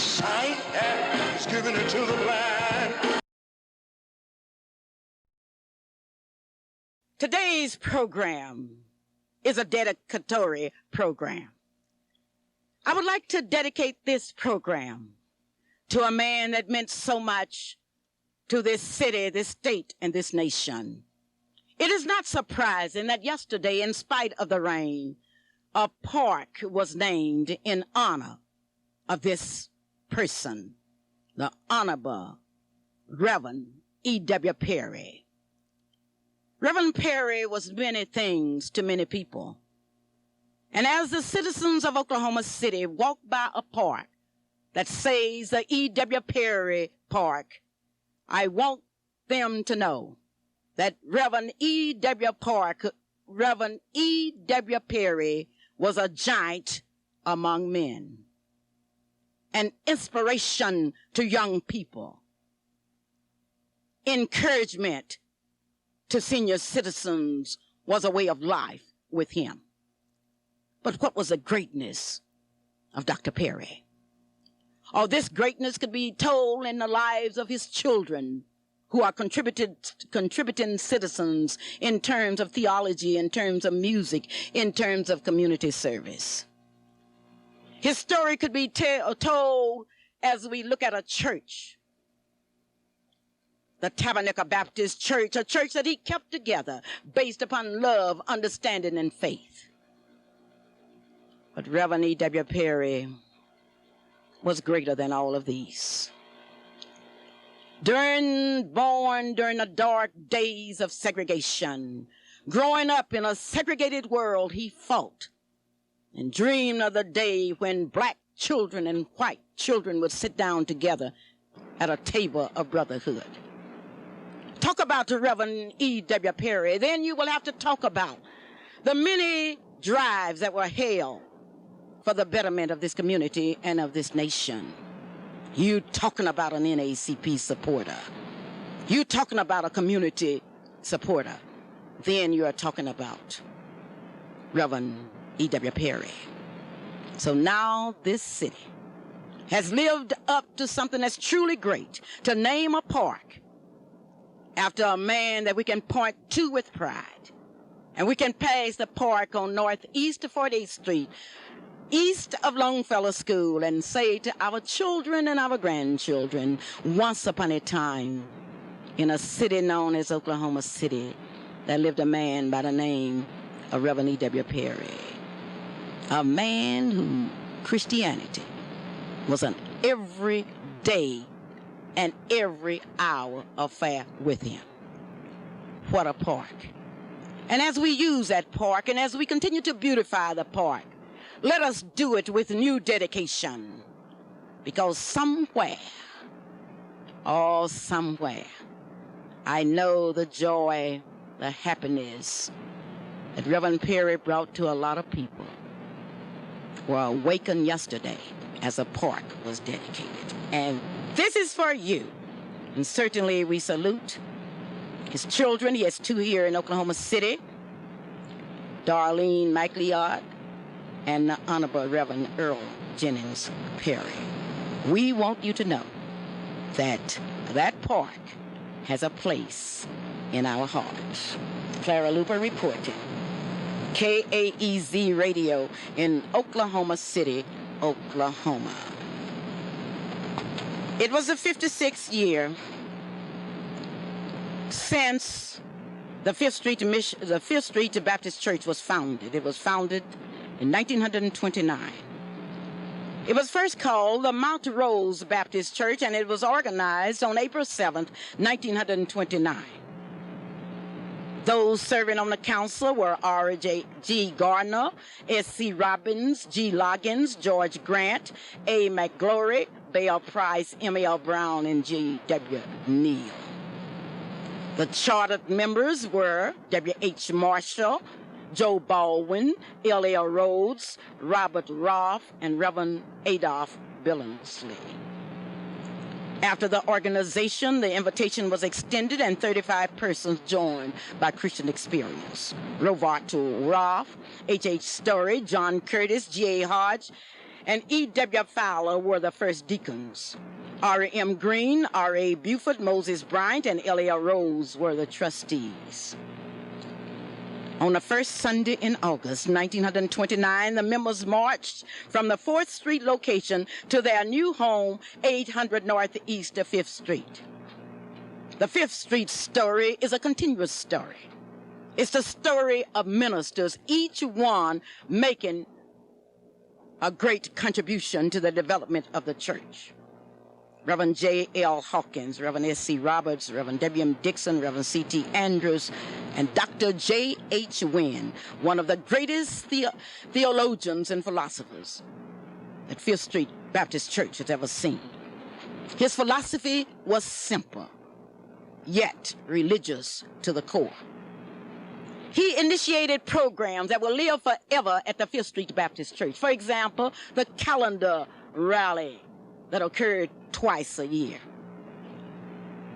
Sight has given it to the blind. Today's program is a dedicatory program. I would like to dedicate this program to a man that meant so much to this city, this state, and this nation. It is not surprising that yesterday, in spite of the rain, a park was named in honor of this person, the Honorable Reverend E.W. Perry. Reverend Perry was many things to many people. And as the citizens of Oklahoma City walk by a park that says the E.W. Perry Park, I want them to know that Reverend E.W. Perry was a giant among men, an inspiration to young people, encouragement to senior citizens was a way of life with him. But what was the greatness of Dr. Perry? Oh, this greatness could be told in the lives of his children, who are contributing citizens in terms of theology, in terms of music, in terms of community service. His story could be told as we look at a church, the Tabernacle Baptist Church, a church that he kept together based upon love, understanding, and faith. But Reverend E.W. Perry was greater than all of these. Born during the dark days of segregation, growing up in a segregated world, he fought and dreamed of the day when black children and white children would sit down together at a table of brotherhood. Talk about the Reverend E.W. Perry, then you will have to talk about the many drives that were held for the betterment of this community and of this nation. You talking about an NAACP supporter. You talking about a community supporter. Then you are talking about Reverend E.W. Perry. So now this city has lived up to something that's truly great, to name a park after a man that we can point to with pride. And we can pass the park on northeast of 48th Street, east of Longfellow School, and say to our children and our grandchildren, once upon a time, in a city known as Oklahoma City, there lived a man by the name of Reverend E.W. Perry, a man who Christianity was an every day and every hour affair with him. What a park. And as we use that park, and as we continue to beautify the park, let us do it with new dedication, because somewhere, I know the joy, the happiness that Reverend Perry brought to a lot of people were awakened yesterday as a park was dedicated. And this is for you. And certainly we salute his children. He has two here in Oklahoma City, Darlene McLeod and the Honorable Reverend Earl Jennings Perry. We want you to know that that park has a place in our hearts. Clara Luper reporting, KAEZ Radio in Oklahoma City, Oklahoma. It was the 56th year since the Fifth Street Baptist Church was founded. It was founded in 1929. It was first called the Mount Rose Baptist Church, and it was organized on April 7th, 1929. Those serving on the council were R.G. Gardner, S.C. Robbins, G. Loggins, George Grant, A. McGlory, Bale Price, M.L. Brown, and G.W. Neal. The chartered members were W.H. Marshall, Joe Baldwin, L.L. Rhodes, Robert Roth, and Reverend Adolph Billingsley. After the organization, the invitation was extended and 35 persons joined by Christian Experience. Rovato Roth, H.H. Story, John Curtis, G.A. Hodge, and E.W. Fowler were the first deacons. R.M. Green, R.A. Buford, Moses Bryant, and L.L. Rose were the trustees. On the first Sunday in August 1929, the members marched from the 4th Street location to their new home, 800 Northeast of 5th Street. The 5th Street story is a continuous story. It's the story of ministers, each one making a great contribution to the development of the church. Reverend J.L. Hawkins, Reverend S.C. Roberts, Reverend W.M. Dixon, Reverend C.T. Andrews, and Dr. J.H. Wynne, one of the greatest theologians and philosophers that 5th Street Baptist Church has ever seen. His philosophy was simple, yet religious to the core. He initiated programs that will live forever at the 5th Street Baptist Church. For example, the calendar rally that occurred twice a year.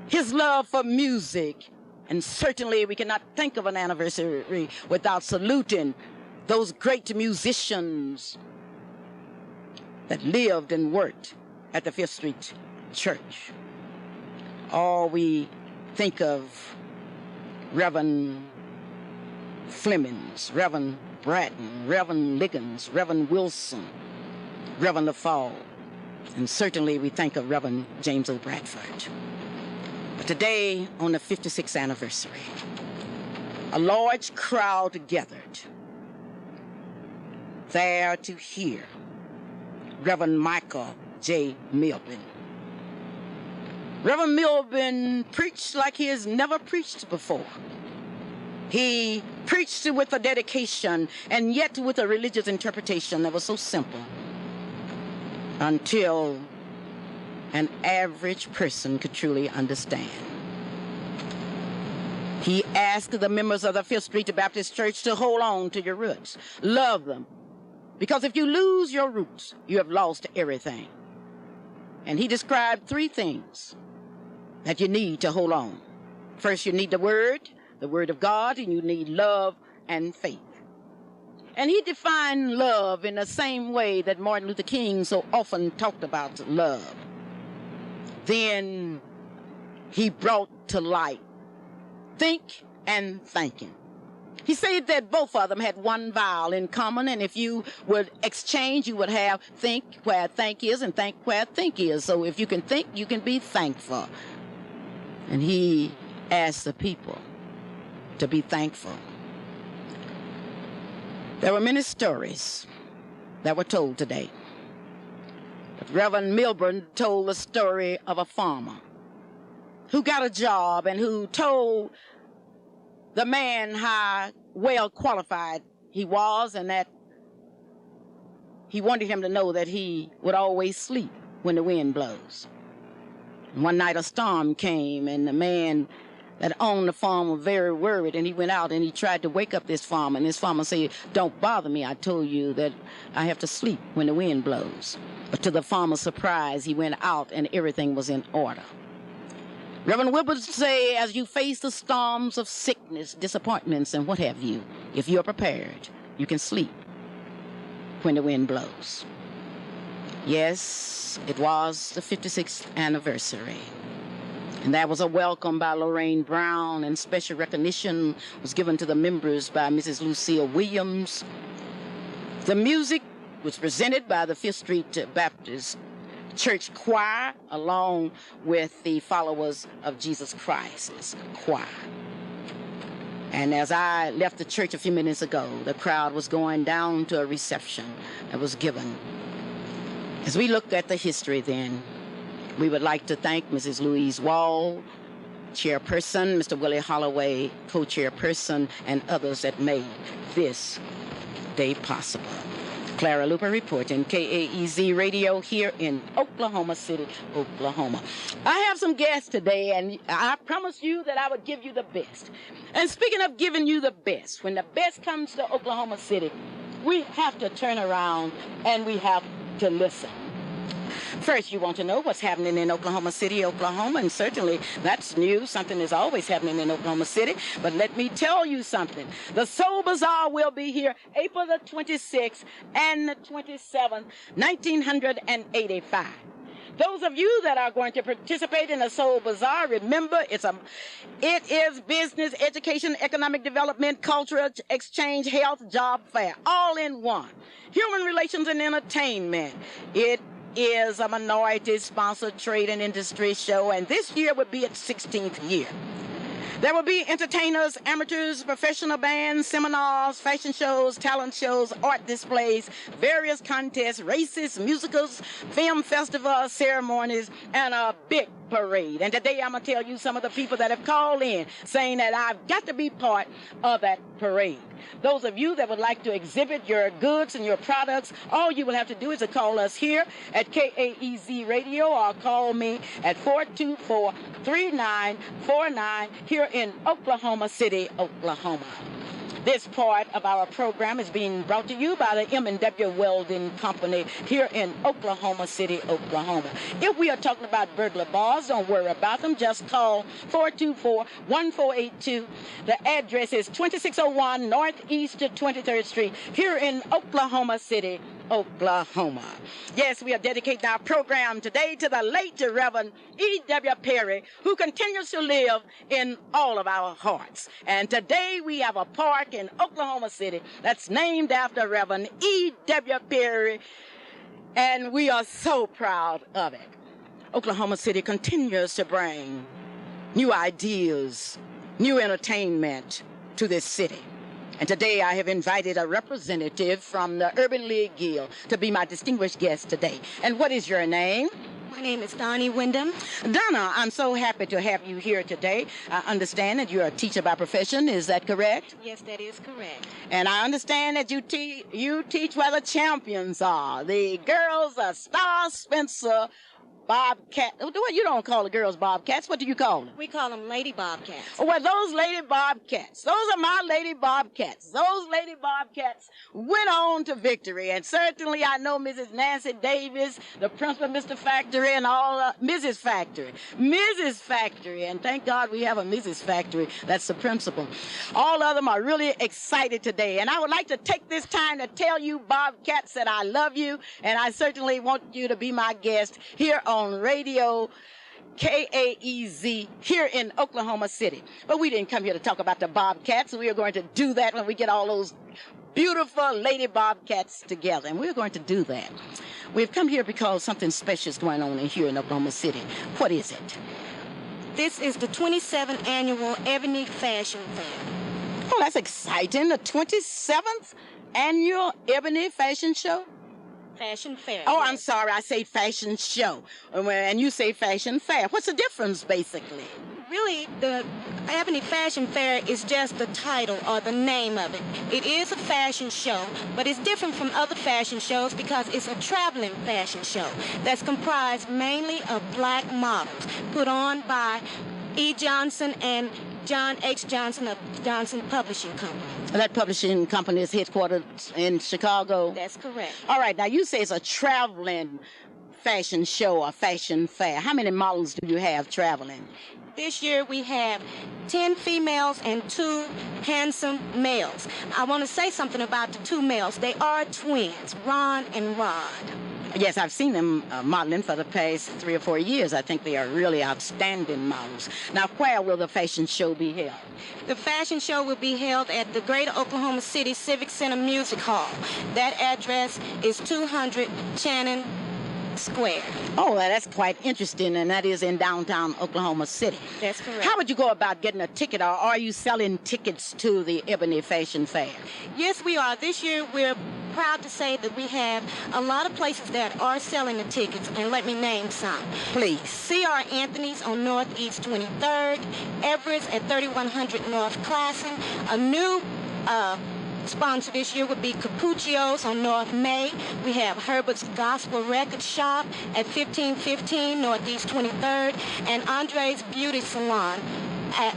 His love for music, and certainly we cannot think of an anniversary without saluting those great musicians that lived and worked at the 5th Street Church. Or we think of Reverend Flemings, Reverend Bratton, Reverend Liggins, Reverend Wilson, Reverend LaFall, and certainly we think of Reverend James O. Bradford. But today, on the 56th anniversary, a large crowd gathered there to hear Reverend Michael J. Milburn. Reverend Milburn preached like he has never preached before. He preached with a dedication and yet with a religious interpretation that was so simple until an average person could truly understand. He asked the members of the 5th Street Baptist Church to hold on to your roots. Love them. Because if you lose your roots, you have lost everything. And he described 3 things that you need to hold on. First, you need the Word of God, and you need love and faith. And he defined love in the same way that Martin Luther King so often talked about love. Then he brought to light think and thinking. He said that both of them had one vowel in common, and if you would exchange, you would have think where thank is and thank where think is. So if you can think, you can be thankful. And he asked the people to be thankful. There were many stories that were told today. But Reverend Milburn told the story of a farmer who got a job and who told the man how well qualified he was, and that he wanted him to know that he would always sleep when the wind blows. And one night a storm came, and the man that owned the farm was very worried, and he went out and he tried to wake up this farmer, and this farmer said, "Don't bother me, I told you that I have to sleep when the wind blows." But to the farmer's surprise, he went out and everything was in order. Reverend Wilbur say, as you face the storms of sickness, disappointments, and what have you, if you're prepared, you can sleep when the wind blows. Yes, it was the 56th anniversary. And that was a welcome by Lorraine Brown, and special recognition was given to the members by Mrs. Lucille Williams. The music was presented by the 5th Street Baptist Church Choir, along with the Followers of Jesus Christ's choir. And as I left the church a few minutes ago, the crowd was going down to a reception that was given. As we look at the history then, we would like to thank Mrs. Louise Wall, chairperson, Mr. Willie Holloway, co-chairperson, and others that made this day possible. Clara Luper reporting, KAEZ Radio here in Oklahoma City, Oklahoma. I have some guests today, and I promised you that I would give you the best. And speaking of giving you the best, when the best comes to Oklahoma City, we have to turn around and we have to listen. First, you want to know what's happening in Oklahoma City, Oklahoma, and certainly that's new. Something is always happening in Oklahoma City. But let me tell you something. The Soul Bazaar will be here April the 26th and the 27th, 1985. Those of you that are going to participate in the Soul Bazaar, remember it is business, education, economic development, cultural exchange, health, job fair, all in one. Human relations and entertainment. It is a minority-sponsored trade and industry show, and this year would be its 16th year. There will be entertainers, amateurs, professional bands, seminars, fashion shows, talent shows, art displays, various contests, races, musicals, film festivals, ceremonies, and a big parade. And today I'm going to tell you some of the people that have called in saying that I've got to be part of that parade. Those of you that would like to exhibit your goods and your products, all you will have to do is to call us here at KAEZ Radio or call me at 424-3949 here in Oklahoma City, Oklahoma. This part of our program is being brought to you by the M&W Welding Company here in Oklahoma City, Oklahoma. If we are talking about burglar bars, don't worry about them. Just call 424-1482. The address is 2601 Northeast 23rd Street here in Oklahoma City, Oklahoma. Yes, we are dedicating our program today to the late Reverend E.W. Perry, who continues to live in all of our hearts. And today we have a park in Oklahoma City that's named after Reverend E.W. Perry, and we are so proud of it. Oklahoma City continues to bring new ideas, new entertainment to this city. And today I have invited a representative from the Urban League Guild to be my distinguished guest today. And what is your name? My name is Donnie Wyndham. Donna, I'm so happy to have you here today. I understand that you're a teacher by profession. Is that correct? Yes, that is correct. And I understand that you teach where the champions are. The girls are Star Spencer, Bobcat. What, you don't call the girls Bobcats. What do you call them? We call them Lady Bobcats. Well, those Lady Bobcats. Those are my Lady Bobcats. Those Lady Bobcats went on to victory. And certainly I know Mrs. Nancy Davis, the principal, Mr. Factory, and all Mrs. Factory. Mrs. Factory. And thank God we have a Mrs. Factory. That's the principal. All of them are really excited today. And I would like to take this time to tell you Bobcats that I love you. And I certainly want you to be my guest here on radio KAEZ here in Oklahoma City. But we didn't come here to talk about the Bobcats. We are going to do that when we get all those beautiful Lady Bobcats together. And we're going to do that. We've come here because something special is going on here in Oklahoma City. What is it? This is the 27th annual Ebony Fashion Fair. Oh, that's exciting. The 27th annual Ebony Fashion Show? Fashion fair. Oh, yes. I'm sorry. I say fashion show. And you say fashion fair. What's the difference, basically? Really, the Ebony Fashion Fair is just the title or the name of it. It is a fashion show, but it's different from other fashion shows because it's a traveling fashion show that's comprised mainly of black models put on by E. Johnson and John H. Johnson of Johnson Publishing Company. That publishing company is headquartered in Chicago? That's correct. All right. Now, you say it's a traveling fashion show or fashion fair. How many models do you have traveling? This year we have 10 females and 2 handsome males. I want to say something about the 2 males. They are twins, Ron and Rod. Yes, I've seen them modeling for the past 3 or 4 years. I think they are really outstanding models. Now, where will the fashion show be held? The fashion show will be held at the Greater Oklahoma City Civic Center Music Hall. That address is 200 Channon Square. Oh, well, that's quite interesting, and that is in downtown Oklahoma City. That's correct. How would you go about getting a ticket, or are you selling tickets to the Ebony Fashion Fair? Yes, we are. This year, we're proud to say that we have a lot of places that are selling the tickets, and let me name some. Please. C.R. Anthony's on Northeast 23rd, Everett's at 3100 North Classen. A new sponsor this year would be Capuccio's on North May. We have Herbert's Gospel Record Shop at 1515 Northeast 23rd, and Andre's Beauty Salon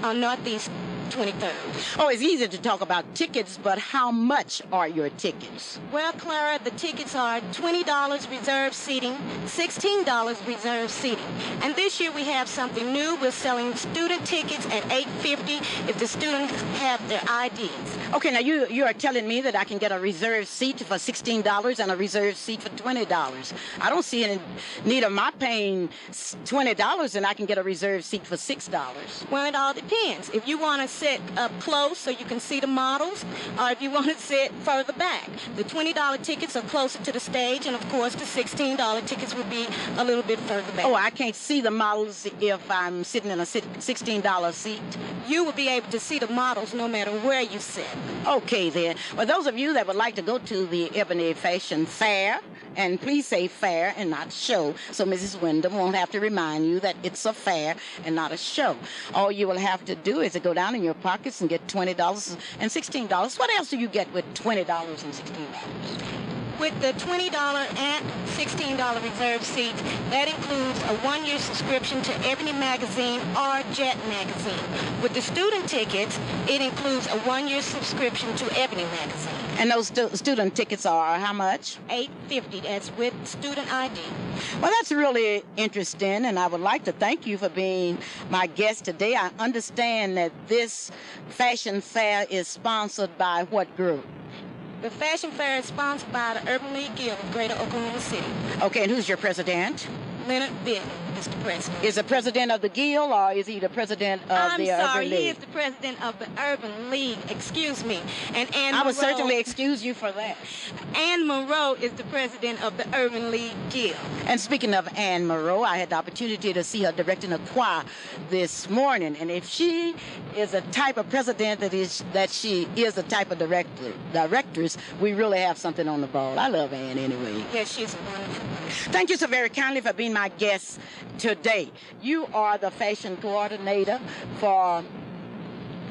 on Northeast 23rd. Oh, it's easy to talk about tickets, but how much are your tickets? Well, Clara, the tickets are $20 reserved seating, $16 reserved seating. And this year we have something new. We're selling student tickets at $8.50 if the students have their IDs. Okay, now you are telling me that I can get a reserved seat for $16 and a reserved seat for $20. I don't see any need of my paying $20 and I can get a reserved seat for $6. Well, it all depends. If you want to sit up close so you can see the models, or if you want to sit further back. The $20 tickets are closer to the stage, and of course the $16 tickets would be a little bit further back. Oh, I can't see the models if I'm sitting in a $16 seat. You will be able to see the models no matter where you sit. Okay, then. Well, those of you that would like to go to the Ebony Fashion Fair, and please say fair and not show, so Mrs. Wyndham won't have to remind you that it's a fair and not a show. All you will have to do is to go down in your pockets and get $20 and $16. What else do you get with $20 and $16? With the $20 and $16 reserved seats, that includes a one-year subscription to Ebony Magazine or Jet Magazine. With the student tickets, it includes a one-year subscription to Ebony Magazine. And those student tickets are how much? $8.50. That's with student ID. Well, that's really interesting, and I would like to thank you for being my guest today. I understand that this fashion fair is sponsored by what group? The fashion fair is sponsored by the Urban League Guild of Greater Oklahoma City. Okay, and who's your president? Leonard Benton is the president. Is the president of the guild, or is he the president of the Urban League? He is the president of the Urban League. Excuse me. And Ann I would Monroe, certainly excuse you for that. Ann Monroe is the president of the Urban League Guild. And speaking of Ann Monroe, I had the opportunity to see her directing a choir this morning. And if she is a type of president that she is a type of directors, we really have something on the ball. I love Ann anyway. Yes, she's a wonderful person. Thank you so very kindly for being my guest today. You are the fashion coordinator for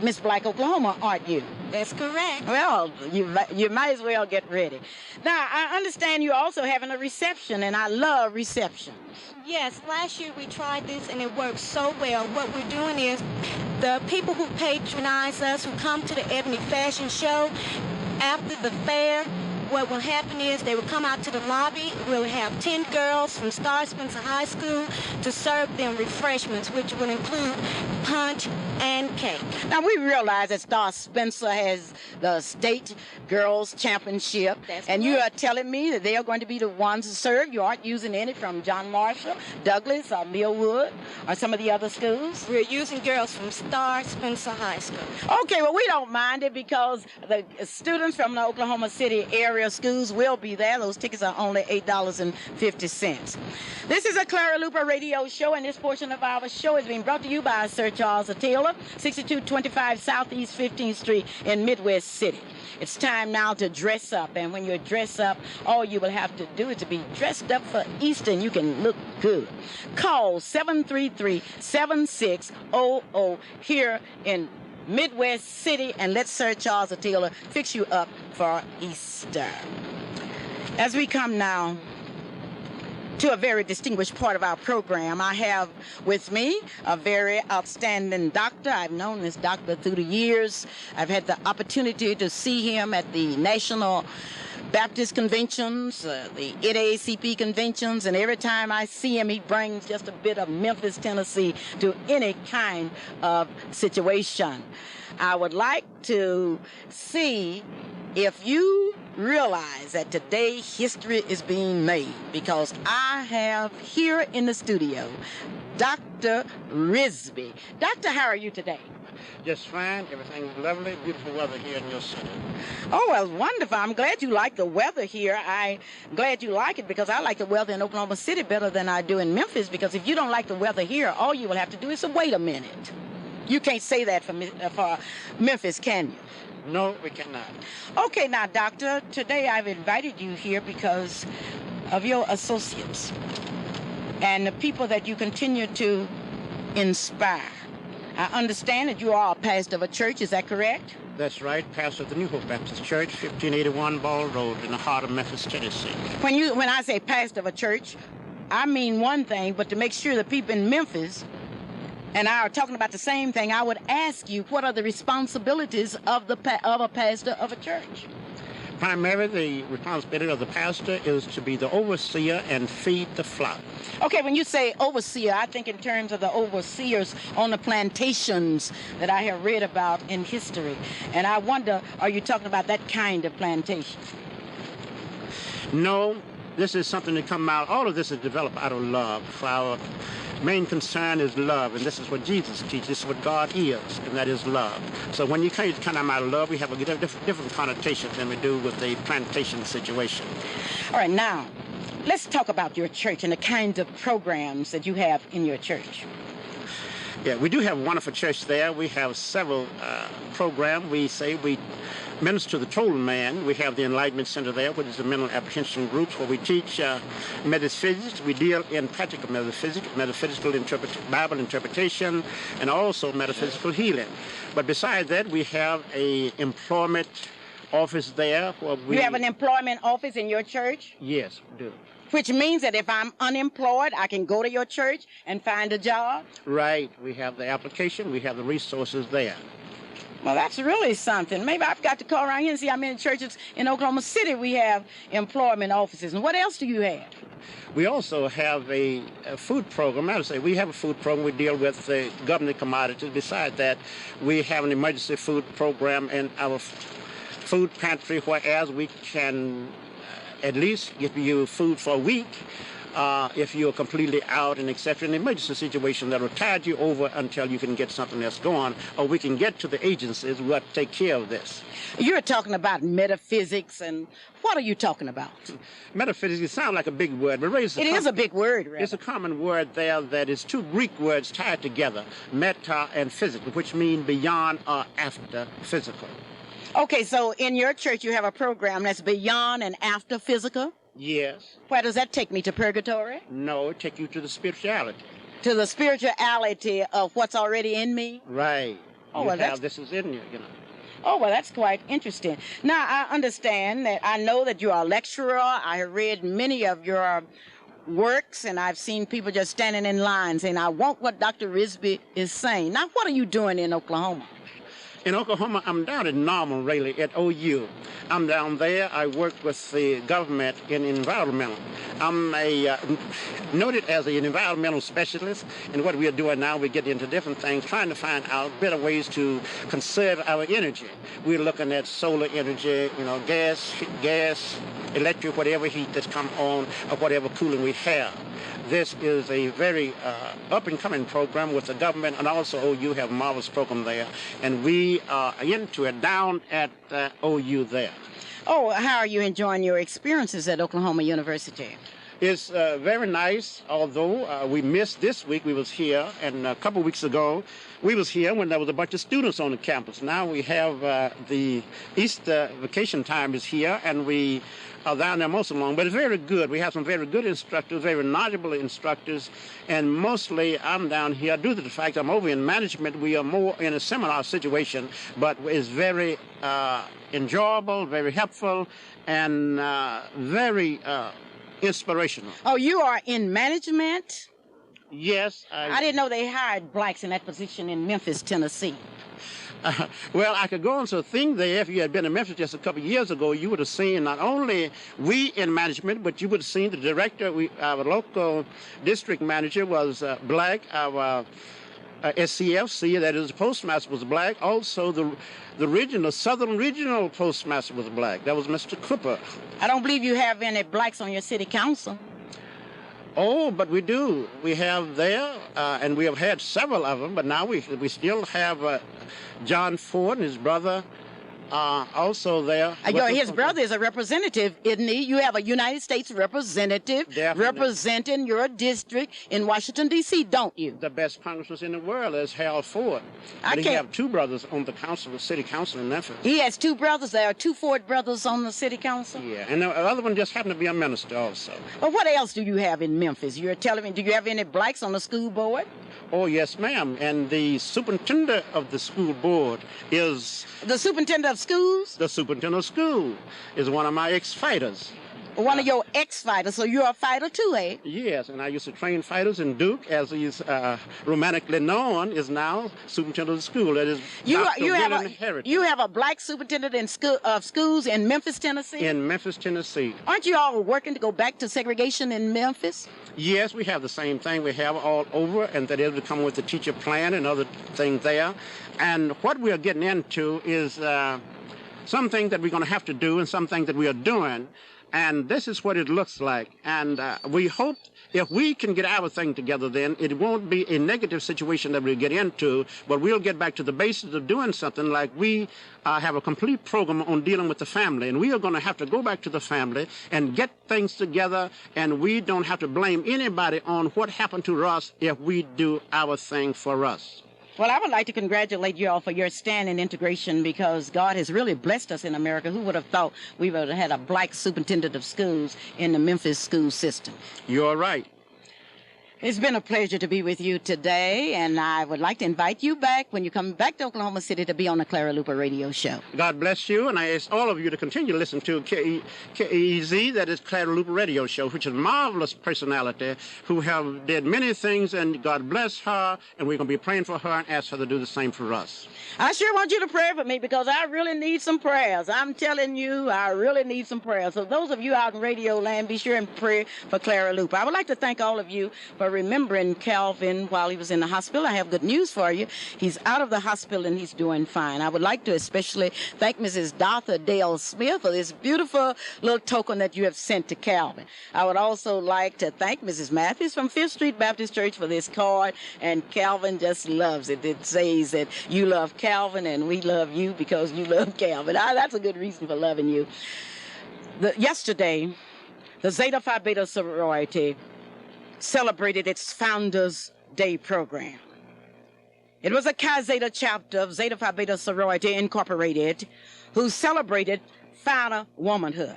Miss Black Oklahoma, aren't you? That's correct. Well, you might as well get ready. Now, I understand you're also having a reception, and I love receptions. Yes, last year we tried this and it worked so well. What we're doing is the people who patronize us, who come to the Ebony Fashion Show, after the fair, what will happen is they will come out to the lobby. We'll have 10 girls from Star Spencer High School to serve them refreshments, which will include punch and cake. Now, we realize that Star Spencer has the state girls championship, and you are telling me that they are going to be the ones to serve. You aren't using any from John Marshall, Douglas, or Millwood, or some of the other schools? We're using girls from Star Spencer High School. Okay, well, we don't mind it because the students from the Oklahoma City area schools will be there. Those tickets are only $8.50. This is a Clara Luper radio show, and this portion of our show is being brought to you by Sir Charles Taylor, 6225 Southeast 15th Street in Midwest City. It's time now to dress up, and when you dress up, all you will have to do is to be dressed up for Easter, and you can look good. Call 733-7600 here in Midwest City, and let Sir Charles Taylor fix you up for Easter. As we come now to a very distinguished part of our program, I have with me a very outstanding doctor. I've known this doctor through the years. I've had the opportunity to see him at the National Baptist conventions, the NAACP conventions, and every time I see him, he brings just a bit of Memphis, Tennessee to any kind of situation. I would like to see if you realize that today history is being made, because I have here in the studio Dr. Risby. Doctor, how are you today? Just fine. Everything's lovely. Beautiful weather here in your city. Oh, well, wonderful. I'm glad you like the weather here. I'm glad you like it because I like the weather in Oklahoma City better than I do in Memphis, because if you don't like the weather here, all you will have to do is to wait a minute. You can't say that for Memphis, can you? No, we cannot. Okay, now, Doctor, today I've invited you here because of your associates and the people that you continue to inspire. I understand that you are a pastor of a church, is that correct? That's right, pastor of the New Hope Baptist Church, 1581 Ball Road in the heart of Memphis, Tennessee. When I say pastor of a church, I mean one thing, but to make sure the people in Memphis and I are talking about the same thing, I would ask you, what are the responsibilities of a pastor of a church? Primarily, the responsibility of the pastor is to be the overseer and feed the flock. Okay, when you say overseer, I think in terms of the overseers on the plantations that I have read about in history. And I wonder, are you talking about that kind of plantation? No, this is something that come out, all of this is developed out of love. Our main concern is love, and this is what Jesus teaches, this is what God is, and that is love. So when you come out of love, we have a different connotation than we do with the plantation situation. All right, now, let's talk about your church and the kinds of programs that you have in your church. Yeah, we do have a wonderful church there. We have several programs. We minister to the total man. We have the Enlightenment Center there, which is the mental apprehension groups, where we teach metaphysics. We deal in practical metaphysics, metaphysical Bible interpretation, and also metaphysical healing. But besides that, we have a employment office there. You have an employment office in your church? Yes, we do. Which means that if I'm unemployed, I can go to your church and find a job? Right. We have the application. We have the resources there. Well, that's really something. Maybe I've got to call around here and see how many churches in Oklahoma City we have employment offices. And what else do you have? We also have a food program. I would say we have a food program. We deal with the government commodities. Besides that, we have an emergency food program in our food pantry, whereas we can at least give you food for a week if you're completely out and etc. In an emergency situation that will tide you over until you can get something else going, or we can get to the agencies who have to take care of this. You're talking about metaphysics, and what are you talking about? Metaphysics, it sounds like a big word, but really it is a big word, rather. It's a common word there that is two Greek words tied together, meta and physical, which mean beyond or after physical. Okay, so in your church you have a program that's beyond and after physical? Yes. Where does that take me, to purgatory? No, it takes you to the spirituality. To the spirituality of what's already in me? Right. Oh, well, this is in you, you know. Oh, well, that's quite interesting. Now, I understand that, I know that you're a lecturer. I have read many of your works, and I've seen people just standing in line saying, I want what Dr. Risby is saying. Now, what are you doing in Oklahoma? In Oklahoma, I'm down at Normal, really, at OU. I'm down there. I work with the government in environmental. I'm noted as an environmental specialist, and what we are doing now, we get into different things, trying to find out better ways to conserve our energy. We're looking at solar energy, gas, electric, whatever heat that's come on, or whatever cooling we have. This is a very up-and-coming program with the government, and also OU have a marvelous program there, and we are into it down at OU there. Oh, how are you enjoying your experiences at Oklahoma University? It's very nice, although we missed this week. We was here, and a couple weeks ago, we was here when there was a bunch of students on the campus. Now we have the Easter vacation time is here, and we are down there most of long, but it's very good. We have some very good instructors, very knowledgeable instructors, and mostly I'm down here due to the fact I'm over in management. We are more in a seminar situation, but it's very enjoyable, very helpful, and very inspirational. Oh, you are in management? Yes. I didn't know they hired blacks in that position in Memphis, Tennessee. Well, I could go on to a thing there. If you had been in Memphis just a couple of years ago, you would have seen not only we in management, but you would have seen the director, our local district manager was black, our SCFC, that is, the postmaster was black. Also, the southern regional postmaster was black. That was Mr. Cooper. I don't believe you have any blacks on your city council. Oh, but we do. We have there, and we have had several of them, but now we still have John Ford and his brother also there. His brother is a representative, isn't he? You have a United States representative representing your district in Washington, D.C., don't you? The best congressman in the world is Harold Ford. But he have two brothers on the council, the city council in Memphis. He has two brothers. There are two Ford brothers on the city council? Yeah, and the other one just happened to be a minister also. Well, what else do you have in Memphis? You're telling me, do you have any blacks on the school board? Oh, yes, ma'am. And the superintendent of the school board is... The superintendent of schools? The superintendent of school is one of my ex-fighters. One of your ex-fighters, so you're a fighter too, eh? Yes, and I used to train fighters, and Duke, as he's romantically known, is now superintendent of the school. That is Dr. William Heritage. You have a black superintendent of schools in Memphis, Tennessee? In Memphis, Tennessee. Aren't you all working to go back to segregation in Memphis? Yes, we have the same thing we have all over, and that is to come with the teacher plan and other things there. And what we are getting into is something that we're going to have to do and something that we are doing. And this is what it looks like. And we hope if we can get our thing together, then it won't be a negative situation that we'll get into, but we'll get back to the basis of doing something like we have a complete program on dealing with the family. And we are going to have to go back to the family and get things together, and we don't have to blame anybody on what happened to us if we do our thing for us. Well, I would like to congratulate you all for your stand in integration, because God has really blessed us in America. Who would have thought we would have had a black superintendent of schools in the Memphis school system? You're right. It's been a pleasure to be with you today, and I would like to invite you back when you come back to Oklahoma City to be on the Clara Luper radio show. God bless you, and I ask all of you to continue to listen to KEZ, that is Clara Luper radio show, which is a marvelous personality who have did many things, and God bless her, and we're going to be praying for her and ask her to do the same for us. I sure want you to pray for me, because I really need some prayers. I'm telling you, I really need some prayers. So those of you out in radio land, be sure and pray for Clara Luper. I would like to thank all of you for remembering Calvin while he was in the hospital. I have good news for you. He's out of the hospital and he's doing fine. I would like to especially thank Mrs. Dotha Dale Smith for this beautiful little token that you have sent to Calvin. I would also like to thank Mrs. Matthews from 5th Street Baptist Church for this card, and Calvin just loves it. It says that you love Calvin and we love you because you love Calvin. That's a good reason for loving you. Yesterday, the Zeta Phi Beta sorority celebrated its Founders Day program. It was a Chi Zeta chapter of Zeta Phi Beta Sorority Incorporated who celebrated founder womanhood.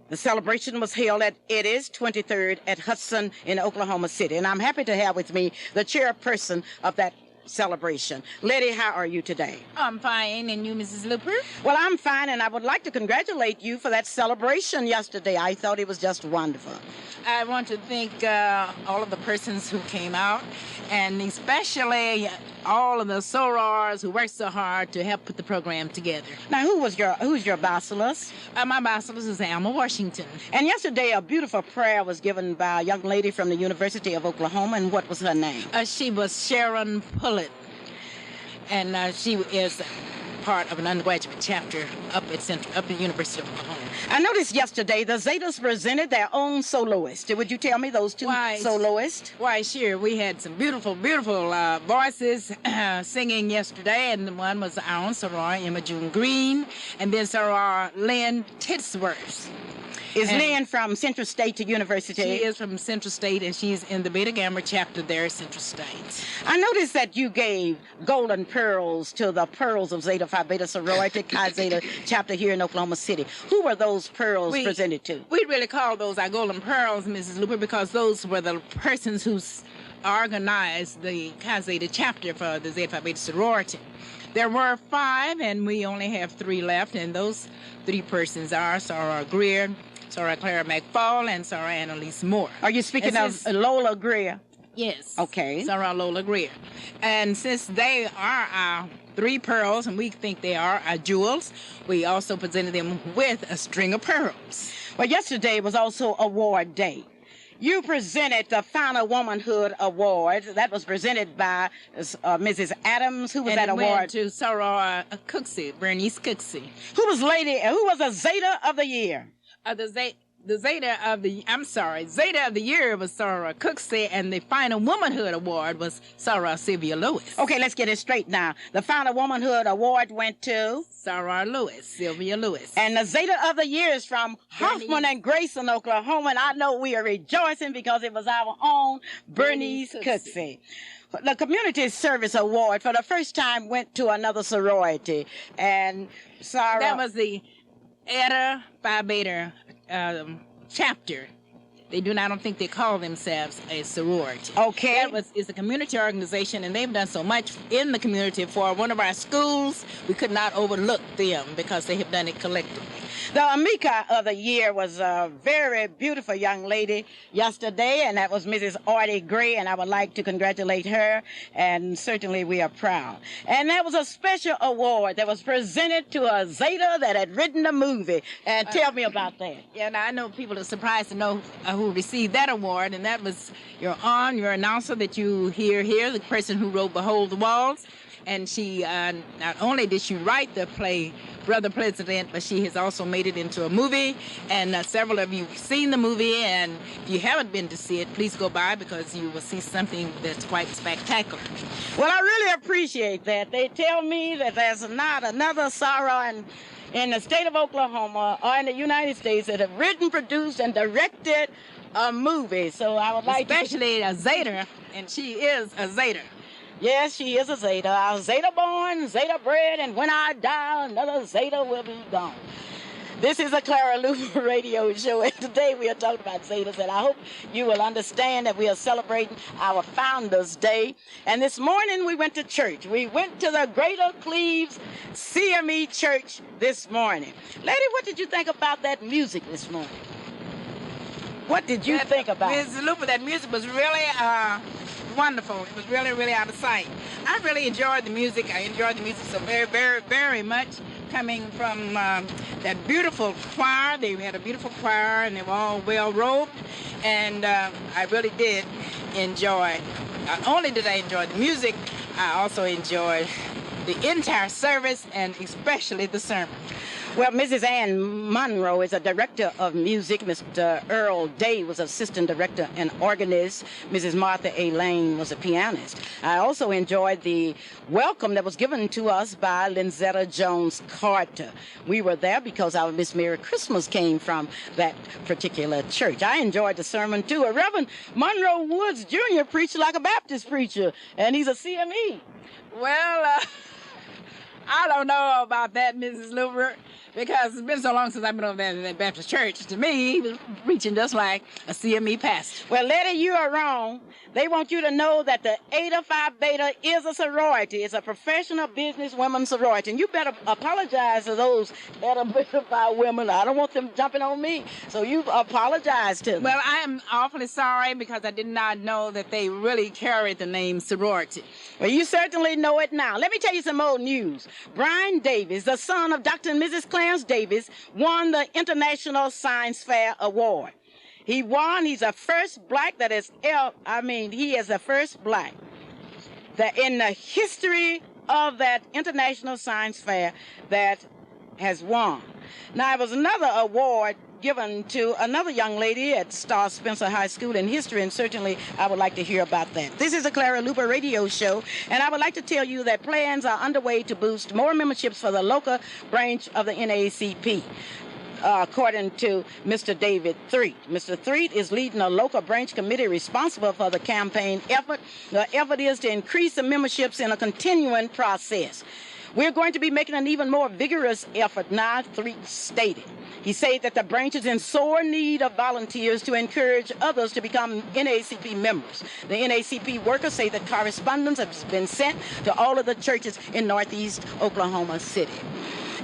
The celebration was held at Eddie's 23rd at Hudson in Oklahoma City, and I'm happy to have with me the chairperson of that celebration. Letty, how are you today? I'm fine, and you, Mrs. Luper? Well, I'm fine, and I would like to congratulate you for that celebration yesterday. I thought it was just wonderful. I want to thank all of the persons who came out, and especially all of the sorors who worked so hard to help put the program together. Now, who's your bacillus? My bacillus is Alma Washington. And yesterday, a beautiful prayer was given by a young lady from the University of Oklahoma, and what was her name? She was Sharon Pullitt, and she is part of an undergraduate chapter up at the University of Oklahoma. I noticed yesterday the Zetas presented their own soloist. Would you tell me those two soloists? Why, sure. We had some beautiful, beautiful voices singing yesterday, and one was our own soror, Emma June Green, and then soror Lynn Titsworth. Is Lynn from Central State University? She is from Central State, and she's in the Beta Gamma chapter there at Central State. I noticed that you gave golden pearls to the Pearls of Zeta Phi Beta Sorority Chi Zeta chapter here in Oklahoma City. Who were those pearls presented to? We really call those our golden pearls, Mrs. Luper, because those were the persons who organized the Chi Zeta chapter for the Zeta Phi Beta sorority. There were 5, and we only have 3 left, and those 3 persons are Soror Greer, Soror Clara McFall, and Soror Annalise Moore. Are you speaking of Lola Greer? Yes. Okay. Soror Lola Greer. And since they are our 3 pearls, and we think they are our jewels, we also presented them with a string of pearls. Well, yesterday was also award day. You presented the Founder Womanhood Award. That was presented by Mrs. Adams. Who was that award? Went to Soror Cooksey, Bernice Cooksey. Who was a Zeta of the Year? Zeta of the Year was Soror Cooksey, and the Final Womanhood Award was Soror Sylvia Lewis. Okay, let's get it straight now. The Final Womanhood Award went to Soror Lewis, Sylvia Lewis. And the Zeta of the Year is from Hoffman and Grayson, Oklahoma, and I know we are rejoicing because it was our own Bernice Cooksey. The Community Service Award for the first time went to another sorority, and that was the Eta Phi Beta chapter. I don't think they call themselves a sorority. Okay. It's a community organization, and they've done so much in the community for one of our schools. We could not overlook them because they have done it collectively. The Amica of the year was a very beautiful young lady yesterday, and that was Mrs. Artie Gray, and I would like to congratulate her, and certainly we are proud. And that was a special award that was presented to a Zeta that had written the movie. And tell me about that. Yeah, now I know people are surprised to know who received that award, and that was your announcer that you hear here, the person who wrote Behold the Walls. And she, not only did she write the play Brother President, but she has also made it into a movie. And several of you have seen the movie, and if you haven't been to see it, please go by because you will see something that's quite spectacular. Well, I really appreciate that. They tell me that there's not another sorrow in the state of Oklahoma or in the United States that have written, produced, and directed a movie. So I would like especially a Zeta, and she is a Zeta. Yes, she is a Zeta. I was Zeta born, Zeta bred, and when I die, another Zeta will be gone. This is a Clara Luper radio show, and today we are talking about Zetas, and I hope you will understand that we are celebrating our Founders Day. And this morning we went to church. We went to the Greater Cleves CME Church this morning. Lady, what did you think about that music this morning? What did you think about it? Ms. Luper, that music was really wonderful. It was really, really out of sight. I really enjoyed the music. I enjoyed the music so very, very, very much. Coming from that beautiful choir. They had a beautiful choir, and they were all well-robed. And I really did enjoy. Not only did I enjoy the music, I also enjoyed the entire service, and especially the sermon. Well, Mrs. Ann Monroe is a director of music. Mr. Earl Day was assistant director and organist. Mrs. Martha A. Lane was a pianist. I also enjoyed the welcome that was given to us by Lynzetta Jones Carter. We were there because our Miss Merry Christmas came from that particular church. I enjoyed the sermon, too. A Reverend Monroe Woods Jr. preached like a Baptist preacher, and he's a CME. Well, I don't know about that, Mrs. Luper, because it's been so long since I've been over there in that Baptist church. To me, he was preaching just like a CME pastor. Well, Letty, you are wrong. They want you to know that the Eta Phi Beta is a sorority. It's a professional business women's sorority. And you better apologize to those Eta Beta Phi women. I don't want them jumping on me. So you apologize to them. Well, I am awfully sorry because I did not know that they really carried the name sorority. Well, you certainly know it now. Let me tell you some old news. Brian Davis, the son of Dr. and Mrs. Clarence Davis, won the International Science Fair Award. He won. He's the first black that is, he is the first black that in the history of that International Science Fair that has won. Now, there was another award given to another young lady at Star Spencer High School in history, and certainly I would like to hear about that. This is a Clara Luper radio show, and I would like to tell you that plans are underway to boost more memberships for the local branch of the NAACP. According to Mr. David Threet. Mr. Threet is leading a local branch committee responsible for the campaign effort. The effort is to increase the memberships in a continuing process. We're going to be making an even more vigorous effort now, Threet stated. He said that the branch is in sore need of volunteers to encourage others to become NAACP members. The NAACP workers say that correspondence has been sent to all of the churches in Northeast Oklahoma City.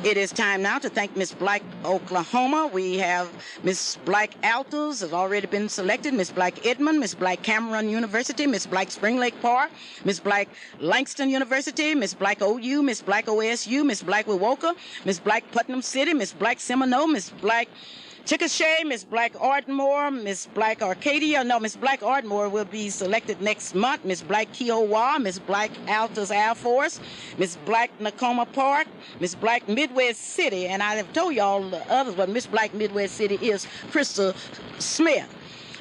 It is time now to thank Miss Black Oklahoma. We have Miss Black Altos has already been selected, Miss Black Edmond, Miss Black Cameron University, Miss Black Spring Lake Park, Miss Black Langston University, Miss Black OU, Miss Black OSU, Miss Black Wewoka, Miss Black Putnam City, Miss Black Seminole, Miss Black Chickasha, Miss Black Ardmore, Miss Black Arcadia. No, Miss Black Ardmore will be selected next month. Miss Black Kiowa, Miss Black Altus Air Force, Miss Black Nakoma Park, Miss Black Midwest City, and I have told y'all the others, but Miss Black Midwest City is Krista Smith.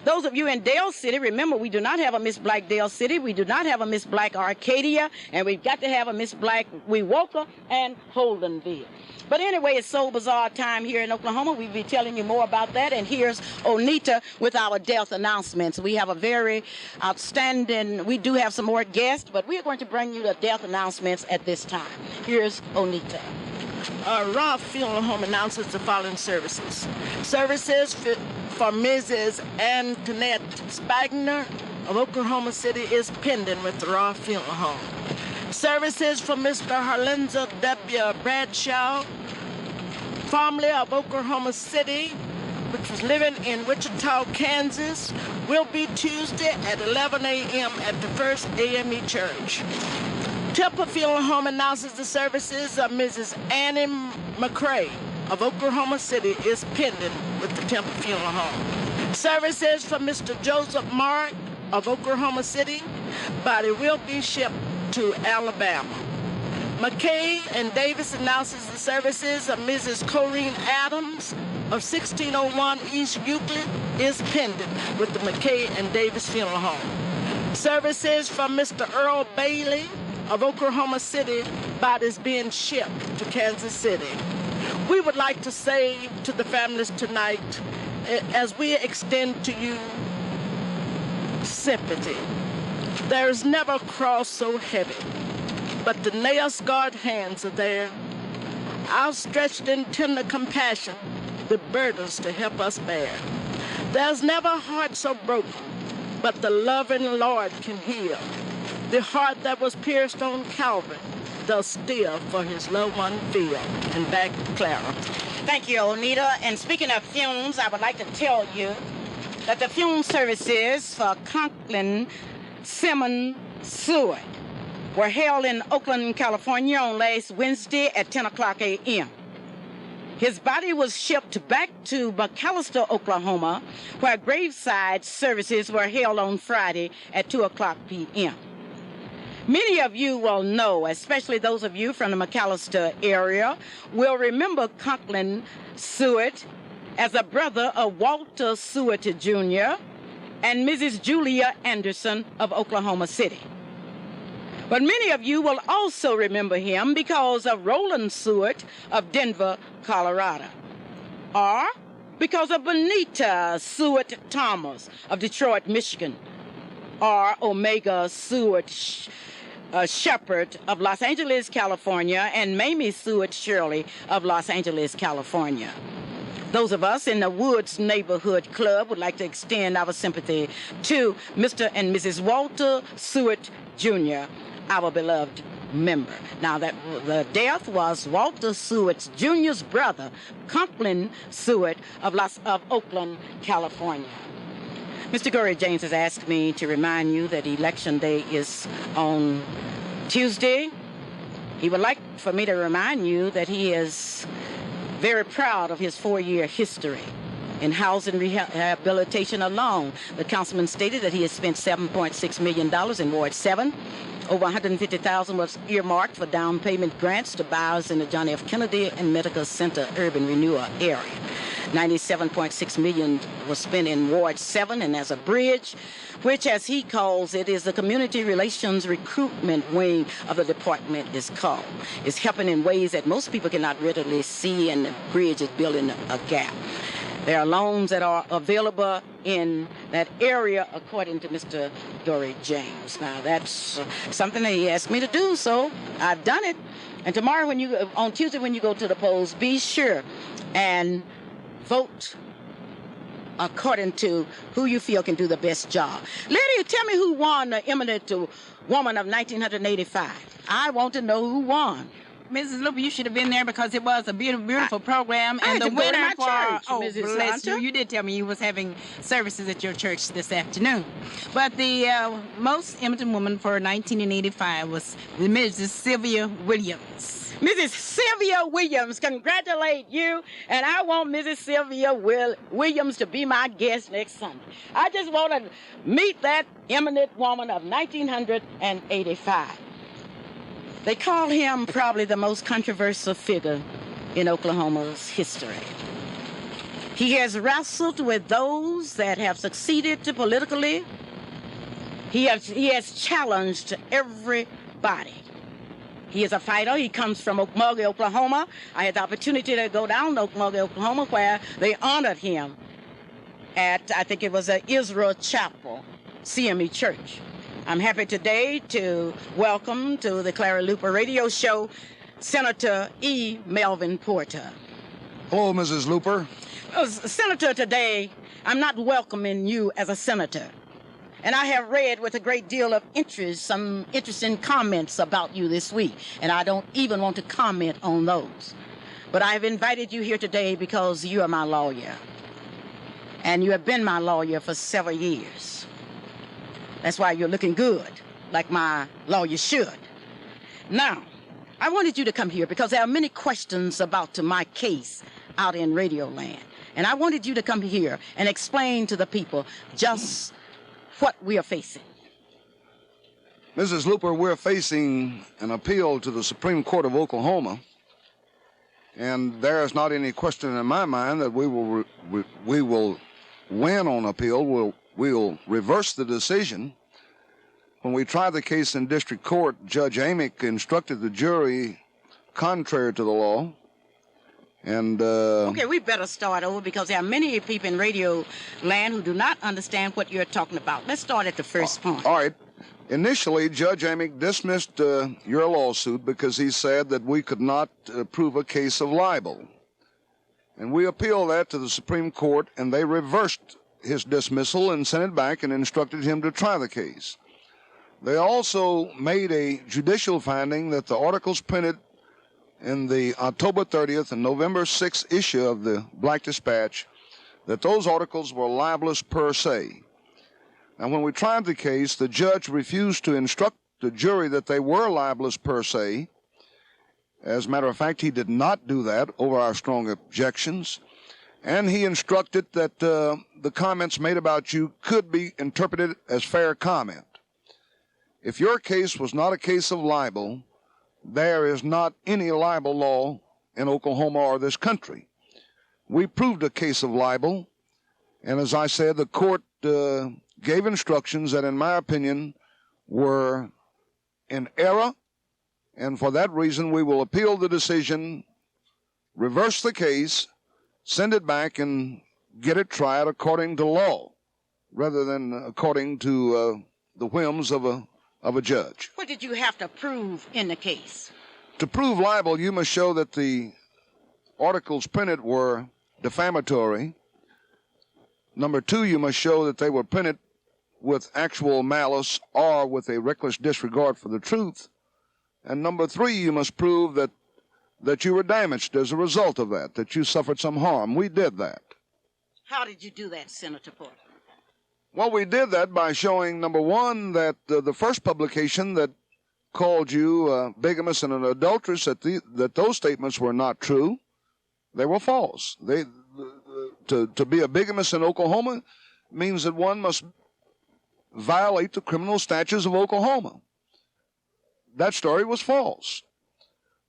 Those of you in Dale City, remember we do not have a Miss Black Dale City, we do not have a Miss Black Arcadia, and we've got to have a Miss Black Wewoka and Holdenville. But anyway, it's so bizarre time here in Oklahoma. We'll be telling you more about that. And here's Onita with our death announcements. We have a very outstanding, we do have some more guests, but we are going to bring you the death announcements at this time. Here's Onita. Raw Funeral Home announces the following services. Services for Mrs. Antoinette Spagner of Oklahoma City is pending with the Raw Funeral Home. Services for Mr. Harlenza W. Bradshaw formerly of Oklahoma City, which was living in Wichita, Kansas, will be Tuesday at 11 a.m. at the First AME Church. Temple Funeral Home announces the services of Mrs. Annie McCrae of Oklahoma City is pending with the Temple Funeral Home. Services for Mr. Joseph Mark of Oklahoma City, body will be shipped to Alabama. McKay and Davis announces the services of Mrs. Corrine Adams of 1601 East Euclid is pending with the McKay and Davis Funeral Home. Services from Mr. Earl Bailey of Oklahoma City, bodies being shipped to Kansas City. We would like to say to the families tonight, as we extend to you sympathy, there is never a cross so heavy, but the nail-scarred hands are there, outstretched in tender compassion, the burdens to help us bear. There's never a heart so broken, but the loving Lord can heal. The heart that was pierced on Calvary does still for his loved one feel. And back to Clara. Thank you, Onita. And speaking of funerals, I would like to tell you that the funeral services for Conklin Simmons Seward were held in Oakland, California on last Wednesday at 10 o'clock a.m. His body was shipped back to McAlester, Oklahoma, where graveside services were held on Friday at 2 o'clock p.m. Many of you will know, especially those of you from the McAlester area, will remember Conklin Seward as a brother of Walter Seward Jr. and Mrs. Julia Anderson of Oklahoma City. But many of you will also remember him because of Roland Seward of Denver, Colorado, or because of Bonita Seward Thomas of Detroit, Michigan, or Omega Seward Shepherd of Los Angeles, California, and Mamie Seward Shirley of Los Angeles, California. Those of us in the Woods Neighborhood Club would like to extend our sympathy to Mr. and Mrs. Walter Seward Jr., our beloved member. Now, that the death was Walter Seward Jr.'s brother, Conklin Seward of Oakland, California. Mr. Gory James has asked me to remind you that Election Day is on Tuesday. He would like for me to remind you that he is very proud of his 4-year history in housing rehabilitation alone. The councilman stated that he has spent $7.6 million in Ward 7. Over $150,000 was earmarked for down payment grants to buyers in the John F. Kennedy and Medical Center urban renewal area. $97.6 million was spent in Ward 7 and as a bridge, which, as he calls it, is the community relations recruitment wing of the department is called. It's helping in ways that most people cannot readily see, and the bridge is building a gap. There are loans that are available in that area, according to Mr. Dory James. Now, that's something that he asked me to do, so I've done it. And tomorrow, on Tuesday, when you go to the polls, be sure and vote according to who you feel can do the best job. Lady, tell me who won the Eminent Woman of 1985. I want to know who won. Mrs. Luper, you should have been there because it was a beautiful program. I And had the to go to winner my for church, Mrs. bless you, Santa. you did tell me you was having services at your church this afternoon. But the most eminent woman for 1985 was Mrs. Sylvia Williams. Mrs. Sylvia Williams, congratulate you, and I want Mrs. Sylvia Williams to be my guest next Sunday. I just want to meet that eminent woman of 1985. They call him probably the most controversial figure in Oklahoma's history. He has wrestled with those that have succeeded politically. He has challenged everybody. He is a fighter. He comes from Okmulgee, Oklahoma. I had the opportunity to go down to Okmulgee, Oklahoma, where they honored him at, I think it was a Israel Chapel, CME Church. I'm happy today to welcome to the Clara Luper radio show Senator E. Melvin Porter. Hello, Mrs. Luper. Senator, today I'm not welcoming you as a senator. And I have read with a great deal of interest some interesting comments about you this week. And I don't even want to comment on those. But I've invited you here today because you are my lawyer. And you have been my lawyer for several years. That's why you're looking good, like my lawyer should. Now, I wanted you to come here because there are many questions about my case out in Radio Land. And I wanted you to come here and explain to the people just what we are facing. Mrs. Luper, we're facing an appeal to the Supreme Court of Oklahoma. And there is not any question in my mind that we will win on appeal. We'll reverse the decision. When we tried the case in district court, Judge Amick instructed the jury contrary to the law. And okay, we better start over because there are many people in Radio Land who do not understand what you're talking about. Let's start at the first point. All right. Initially, Judge Amick dismissed your lawsuit because he said that we could not prove a case of libel. And we appealed that to the Supreme Court, and they reversed his dismissal and sent it back and instructed him to try the case. They also made a judicial finding that the articles printed in the October 30th and November 6th issue of the Black Dispatch, that those articles were libelous per se. And when we tried the case, the judge refused to instruct the jury that they were libelous per se. As a matter of fact, he did not do that over our strong objections. And he instructed that the comments made about you could be interpreted as fair comment. If your case was not a case of libel, there is not any libel law in Oklahoma or this country. We proved a case of libel, and as I said, the court gave instructions that, in my opinion, were in error, and for that reason we will appeal the decision, reverse the case, send it back, and get it tried according to law, rather than according to the whims of a judge. What did you have to prove in the case? To prove libel, you must show that the articles printed were defamatory. Number two, you must show that they were printed with actual malice or with a reckless disregard for the truth. And number three, you must prove that you were damaged as a result of that you suffered some harm. We did that. How did you do that, Senator Porter? Well, we did that by showing, number one, that the first publication that called you bigamous and an adulteress, that those statements were not true. They were false. To be a bigamist in Oklahoma means that one must violate the criminal statutes of Oklahoma. That story was false.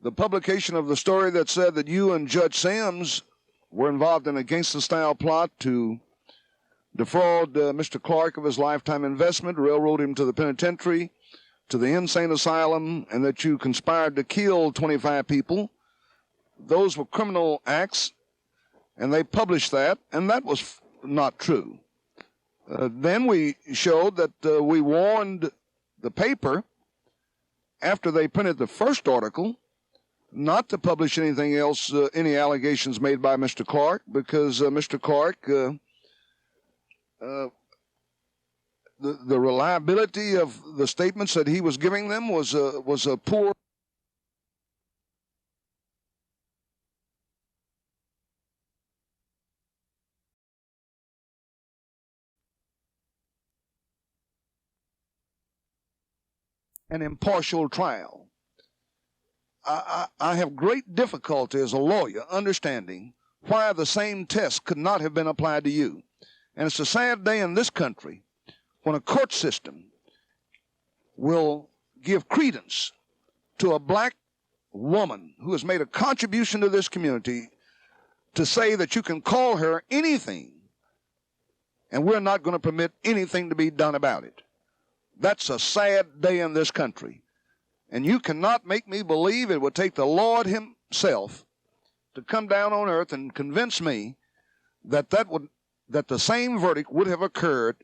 The publication of the story that said that you and Judge Sams were involved in a gangster-style plot to defraud Mr. Clark of his lifetime investment, railroad him to the penitentiary, to the insane asylum, and that you conspired to kill 25 people. Those were criminal acts, and they published that, and that was not true. Then we showed that we warned the paper, after they printed the first article, not to publish anything else, any allegations made by Mr. Clark, because Mr. Clark, the reliability of the statements that he was giving them was a poor. An impartial trial. I have great difficulty as a lawyer understanding why the same test could not have been applied to you. And it's a sad day in this country when a court system will give credence to a black woman who has made a contribution to this community to say that you can call her anything and we're not going to permit anything to be done about it. That's a sad day in this country. And you cannot make me believe it would take the Lord himself to come down on earth and convince me that the same verdict would have occurred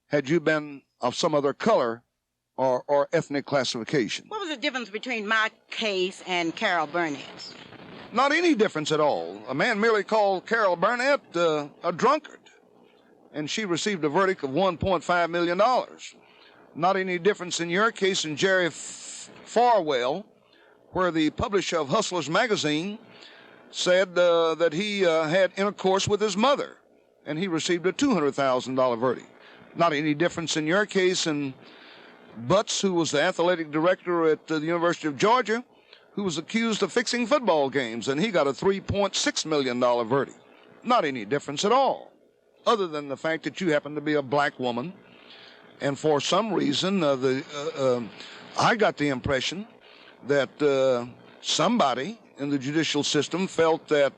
had you been of some other color or ethnic classification. What was the difference between my case and Carol Burnett's? Not any difference at all. A man merely called Carol Burnett a drunkard, and she received a verdict of $1.5 million. Not any difference in your case and Jerry Farwell, where the publisher of Hustlers magazine said that he had intercourse with his mother, and he received a $200,000 verdict. Not any difference in your case. And Butts, who was the athletic director at the University of Georgia, who was accused of fixing football games, and he got a $3.6 million verdict. Not any difference at all, other than the fact that you happen to be a black woman. And for some reason, I got the impression that somebody in the judicial system felt that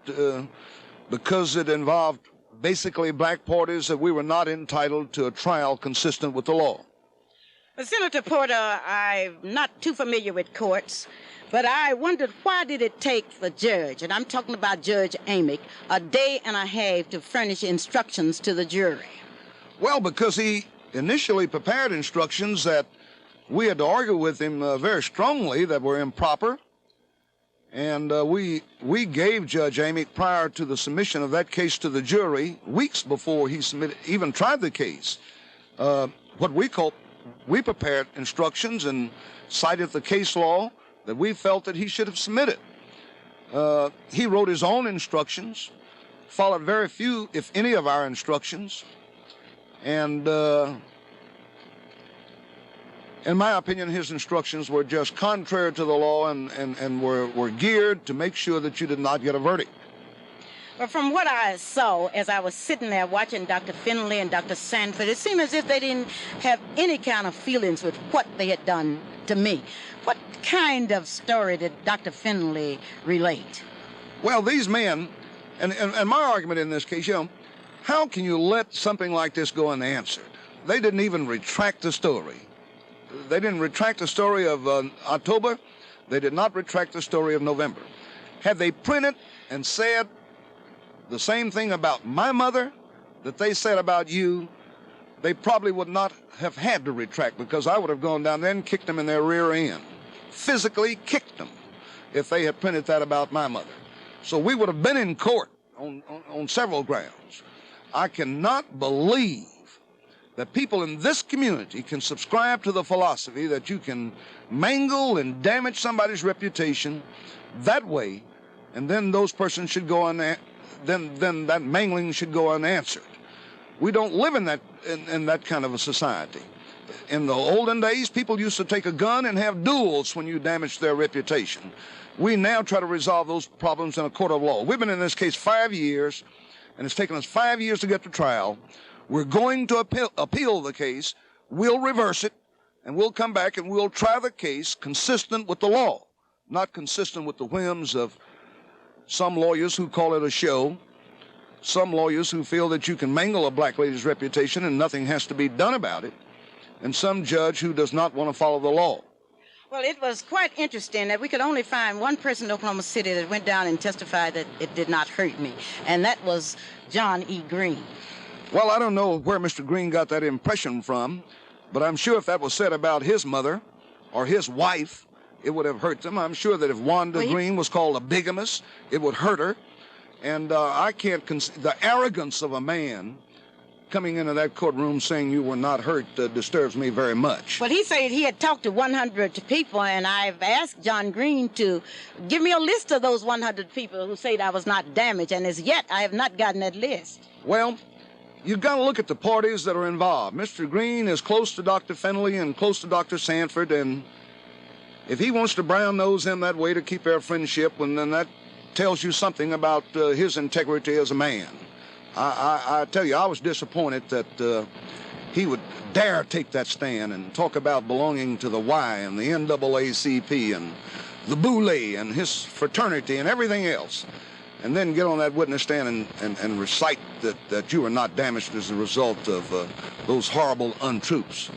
because it involved basically black parties, that we were not entitled to a trial consistent with the law. Well, Senator Porter, I'm not too familiar with courts, but I wondered, why did it take the judge, and I'm talking about Judge Amick, a day and a half to furnish instructions to the jury? Well, because he initially prepared instructions that we had to argue with him very strongly that were improper. And we gave Judge Amick, prior to the submission of that case to the jury, weeks before he even tried the case, we prepared instructions and cited the case law that we felt that he should have submitted. He wrote his own instructions, followed very few, if any, of our instructions, and in my opinion, his instructions were just contrary to the law and were geared to make sure that you did not get a verdict. Well, from what I saw as I was sitting there watching Dr. Finley and Dr. Sanford, it seemed as if they didn't have any kind of feelings with what they had done to me. What kind of story did Dr. Finley relate? Well, these men, and my argument in this case, how can you let something like this go unanswered? They didn't even retract the story. They didn't retract the story of October. They did not retract the story of November. Had they printed and said the same thing about my mother that they said about you, they probably would not have had to retract, because I would have gone down there and kicked them in their rear end, physically kicked them, if they had printed that about my mother. So we would have been in court on several grounds. I cannot believe that people in this community can subscribe to the philosophy that you can mangle and damage somebody's reputation that way, and then those persons should go on, then that mangling should go unanswered. We don't live in that kind of a society. In the olden days, people used to take a gun and have duels when you damaged their reputation. We now try to resolve those problems in a court of law. We've been in this case 5 years, and it's taken us 5 years to get to trial. We're going to appeal the case. We'll reverse it, and we'll come back and we'll try the case consistent with the law, not consistent with the whims of some lawyers who call it a show, some lawyers who feel that you can mangle a black lady's reputation and nothing has to be done about it, and some judge who does not want to follow the law. Well, it was quite interesting that we could only find one person in Oklahoma City that went down and testified that it did not hurt me, and that was John E. Green. Well, I don't know where Mr. Green got that impression from, but I'm sure if that was said about his mother or his wife, it would have hurt them. I'm sure that if Wanda Green was called a bigamist, it would hurt her. And I can't the arrogance of a man coming into that courtroom saying you were not hurt disturbs me very much. Well, he said he had talked to 100 people, and I've asked John Green to give me a list of those 100 people who said I was not damaged, and as yet I have not gotten that list. Well, you've got to look at the parties that are involved. Mr. Green is close to Dr. Finley and close to Dr. Sanford, and if he wants to brown nose him that way to keep their friendship, well, then that tells you something about his integrity as a man. I tell you, I was disappointed that he would dare take that stand and talk about belonging to the Y and the NAACP and the Boule and his fraternity and everything else, and then get on that witness stand and recite that you were not damaged as a result of those horrible untruths.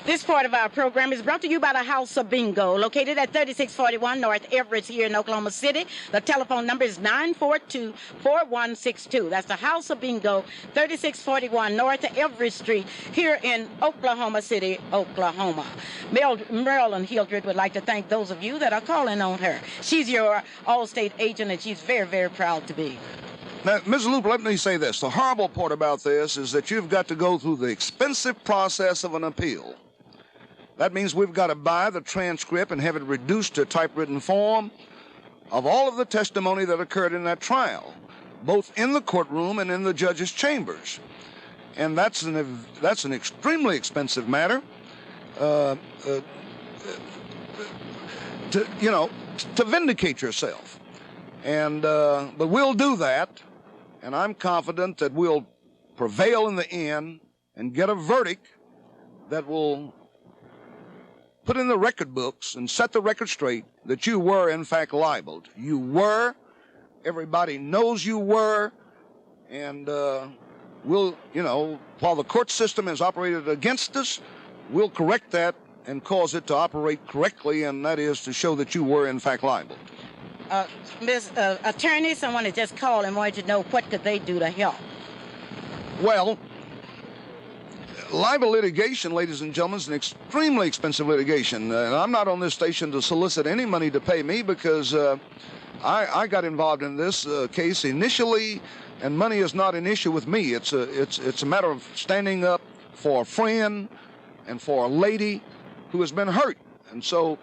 This part of our program is brought to you by the House of Bingo, located at 3641 North Everett here in Oklahoma City. The telephone number is 942-4162. That's the House of Bingo, 3641 North Everett Street here in Oklahoma City, Oklahoma. Marilyn Hildred would like to thank those of you that are calling on her. She's your All-State agent, and she's very, very proud to be. Now, Ms. Luper, let me say this. The horrible part about this is that you've got to go through the expensive process of an appeal. That means we've got to buy the transcript and have it reduced to typewritten form. of all of the testimony that occurred in that trial, both in the courtroom and in the judge's chambers. And that's an extremely expensive matter to vindicate yourself. And but we'll do that, and I'm confident that we'll prevail in the end and get a verdict that will put in the record books and set the record straight that you were in fact libeled. You were. Everybody knows you were. And we'll, while the court system has operated against us, we'll correct that and cause it to operate correctly, and that is to show that you were in fact libeled. Ms. Attorney, someone had just called and wanted to know what could they do to help. Well, libel litigation, ladies and gentlemen, is an extremely expensive litigation. And I'm not on this station to solicit any money to pay me because I got involved in this case initially, and money is not an issue with me. It's a matter of standing up for a friend and for a lady who has been hurt. And so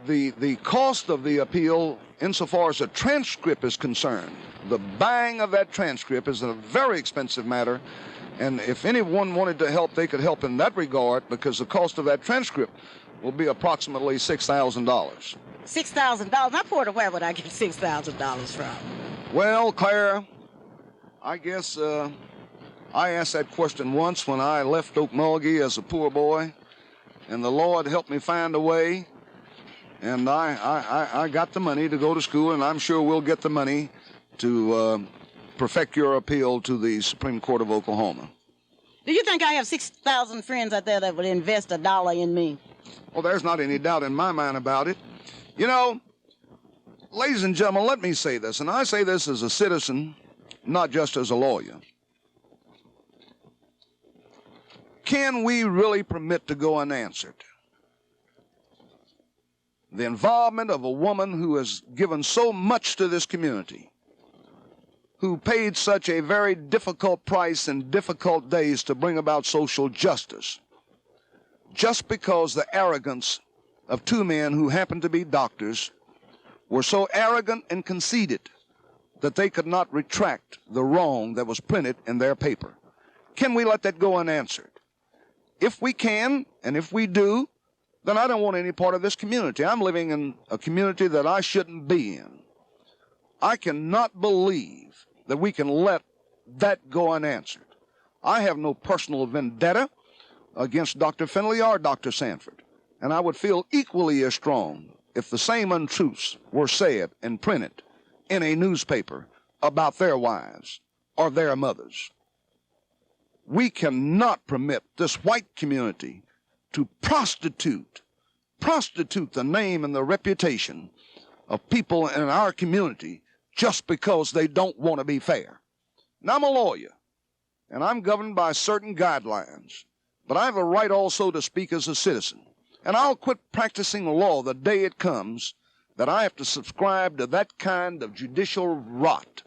the cost of the appeal, insofar as a transcript is concerned, the buying of that transcript is a very expensive matter. And if anyone wanted to help, they could help in that regard, because the cost of that transcript will be approximately $6,000. $6,000? Now, Porter, where would I get $6,000 from? Well, Clara, I guess I asked that question once when I left Okmulgee as a poor boy, and the Lord helped me find a way, and I got the money to go to school, and I'm sure we'll get the money to perfect your appeal to the Supreme Court of Oklahoma. Do you think I have 6,000 friends out there that would invest $1 in me? Well, there's not any doubt in my mind about it. You know, ladies and gentlemen, let me say this, and I say this as a citizen, not just as a lawyer. Can we really permit to go unanswered the involvement of a woman who has given so much to this community, who paid such a very difficult price in difficult days to bring about social justice, just because the arrogance of two men who happened to be doctors were so arrogant and conceited that they could not retract the wrong that was printed in their paper? Can we let that go unanswered? If we can, and if we do, then I don't want any part of this community. I'm living in a community that I shouldn't be in. I cannot believe that we can let that go unanswered. I have no personal vendetta against Dr. Finley or Dr. Sanford, and I would feel equally as strong if the same untruths were said and printed in a newspaper about their wives or their mothers. We cannot permit this white community to prostitute the name and the reputation of people in our community just because they don't want to be fair. Now, I'm a lawyer, and I'm governed by certain guidelines, but I have a right also to speak as a citizen. And I'll quit practicing law the day it comes that I have to subscribe to that kind of judicial rot.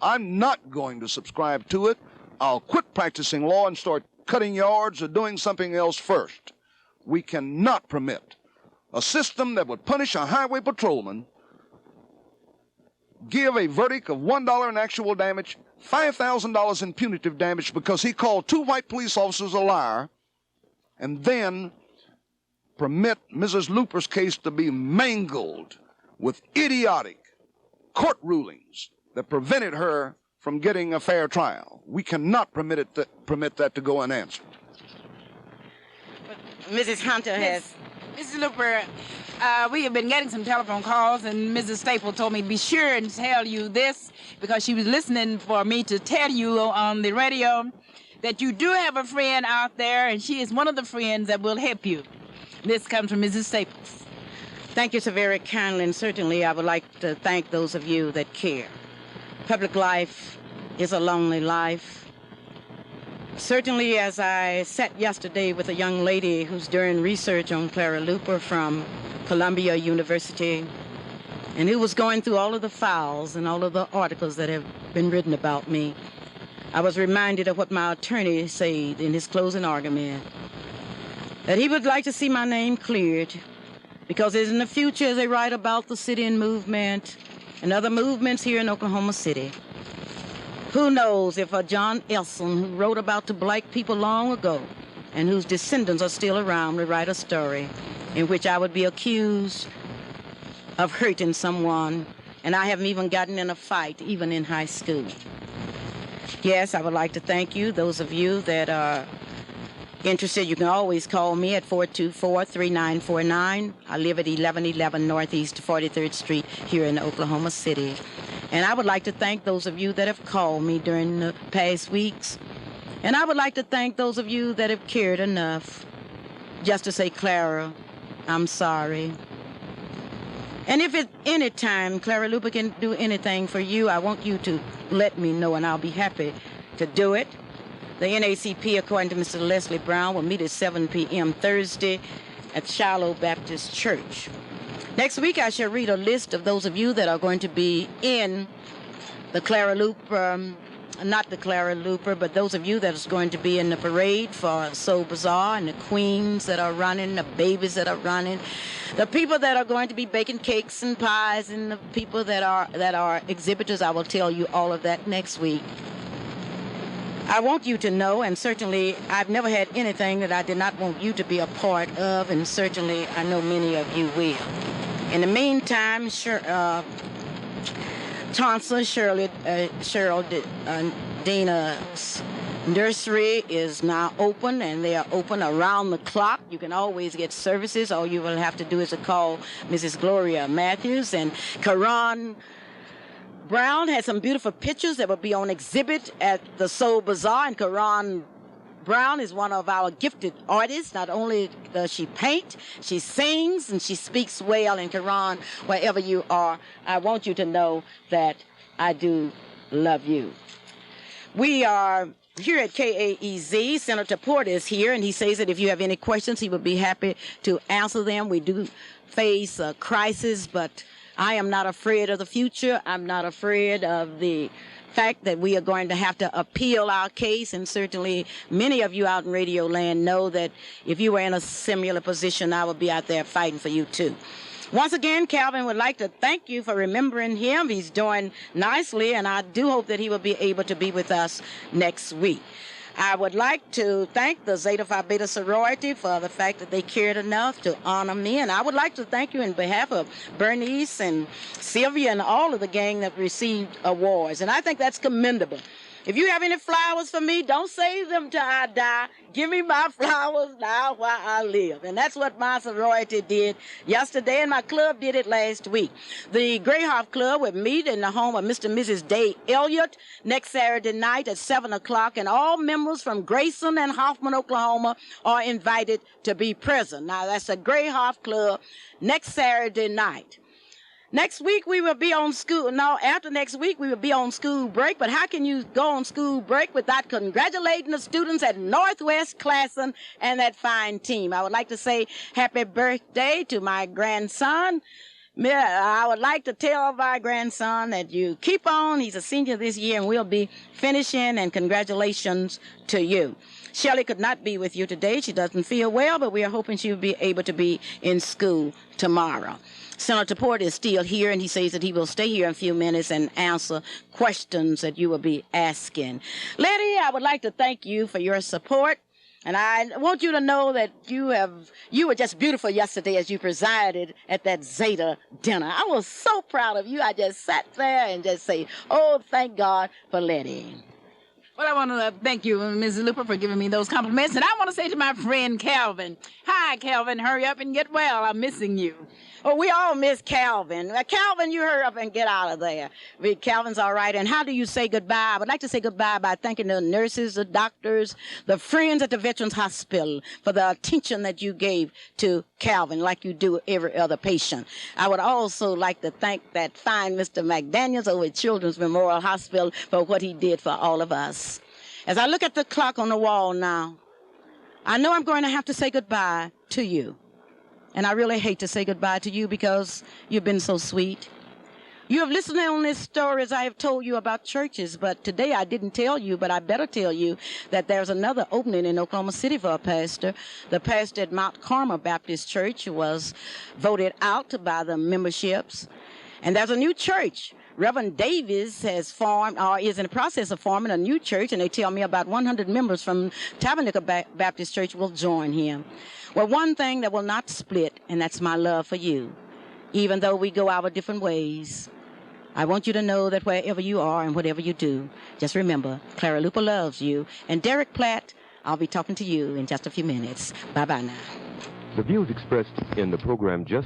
I'm not going to subscribe to it. I'll quit practicing law and start cutting yards or doing something else first. We cannot permit a system that would punish a highway patrolman, give a verdict of $1 in actual damage, $5,000 in punitive damage because he called two white police officers a liar, and then permit Mrs. Luper's case to be mangled with idiotic court rulings that prevented her from getting a fair trial. We cannot permit that to go unanswered. Mrs. Hunter has... Mrs. Luper, we have been getting some telephone calls, and Mrs. Staple told me to be sure and tell you this because she was listening for me to tell you on the radio that you do have a friend out there, and she is one of the friends that will help you. This comes from Mrs. Staples. Thank you so very kindly, and certainly I would like to thank those of you that care. Public life is a lonely life. Certainly, as I sat yesterday with a young lady who's doing research on Clara Luper from Columbia University, and who was going through all of the files and all of the articles that have been written about me, I was reminded of what my attorney said in his closing argument, that he would like to see my name cleared Because in the future, as they write about the sit-in movement and other movements here in Oklahoma City, who knows if a John Elson, who wrote about the black people long ago and whose descendants are still around, would write a story in which I would be accused of hurting someone, and I haven't even gotten in a fight, even in high school. Yes, I would like to thank you, those of you that are interested. You can always call me at 424-3949. I live at 1111 Northeast 43rd Street here in Oklahoma City. And I would like to thank those of you that have called me during the past weeks. And I would like to thank those of you that have cared enough just to say, Clara, I'm sorry. And if at any time Clara Luper can do anything for you, I want you to let me know, and I'll be happy to do it. The NACP, according to Mr. Leslie Brown, will meet at 7 p.m. Thursday at Shiloh Baptist Church. Next week, I shall read a list of those of you that are going to be in the Clara Luper, not the Clara Luper, but those of you that is going to be in the parade for Soul Bazaar, and the queens that are running, the babies that are running, the people that are going to be baking cakes and pies, and the people that are exhibitors. I will tell you all of that next week. I want you to know, and certainly I've never had anything that I did not want you to be a part of, and certainly I know many of you will. In the meantime, Tonsa Cheryl Dina's nursery is now open, and they are open around the clock. You can always get services. All you will have to do is to call Mrs. Gloria Matthews. And Karan Brown has some beautiful pictures that will be on exhibit at the Soul Bazaar, and Karan Brown is one of our gifted artists. Not only does she paint, she sings, and she speaks well. And Karan, wherever you are, I want you to know that I do love you. We are here at KAEZ. Senator Porter is here, and he says that if you have any questions, he would be happy to answer them. We do face a crisis, but I am not afraid of the future. I'm not afraid of the fact that we are going to have to appeal our case, and certainly many of you out in Radio Land know that if you were in a similar position, I would be out there fighting for you too. Once again, Calvin would like to thank you for remembering him. He's doing nicely, and I do hope that he will be able to be with us next week. I would like to thank the Zeta Phi Beta sorority for the fact that they cared enough to honor me. And I would like to thank you in behalf of Bernice and Sylvia and all of the gang that received awards. And I think that's commendable. If you have any flowers for me, don't save them till I die. Give me my flowers now while I live. And that's what my sorority did yesterday, and my club did it last week. The Greyhoff Club will meet in the home of Mr. and Mrs. Day Elliott next Saturday night at 7 o'clock, and all members from Grayson and Hoffman, Oklahoma, are invited to be present. Now, that's the Greyhoff Club next Saturday night. Next week, we will be on school. No, after next week, we will be on school break. But how can you go on school break without congratulating the students at Northwest Classen and that fine team? I would like to say happy birthday to my grandson. I would like to tell my grandson that you keep on. He's a senior this year, and we'll be finishing, and congratulations to you. Shelley could not be with you today. She doesn't feel well, but we are hoping she'll be able to be in school tomorrow. Senator Porter is still here, and he says that he will stay here in a few minutes and answer questions that you will be asking. Letty, I would like to thank you for your support, and I want you to know that you were just beautiful yesterday as you presided at that Zeta dinner. I was so proud of you. I just sat there and just say, oh, thank God for Letty. Well, I want to thank you, Mrs. Luper, for giving me those compliments. And I want to say to my friend Calvin, hi, Calvin, hurry up and get well. I'm missing you. Oh, we all miss Calvin. Calvin, you hurry up and get out of there. Calvin's all right. And how do you say goodbye? I would like to say goodbye by thanking the nurses, the doctors, the friends at the Veterans Hospital for the attention that you gave to Calvin like you do every other patient. I would also like to thank that fine Mr. McDaniels over at Children's Memorial Hospital for what he did for all of us. As I look at the clock on the wall now, I know I'm going to have to say goodbye to you. And I really hate to say goodbye to you because you've been so sweet. You have listened on this story as I have told you about churches, but today I didn't tell you, but I better tell you that there's another opening in Oklahoma City for a pastor. The pastor at Mount Carmel Baptist Church was voted out by the memberships. And there's a new church. Reverend Davis has formed, or is in the process of forming a new church, and they tell me about 100 members from Tabernacle Baptist Church will join him. Well, one thing that will not split, and that's my love for you. Even though we go our different ways, I want you to know that wherever you are and whatever you do, just remember, Clara Luper loves you. And Derek Platt, I'll be talking to you in just a few minutes. Bye-bye now. The views expressed in the program just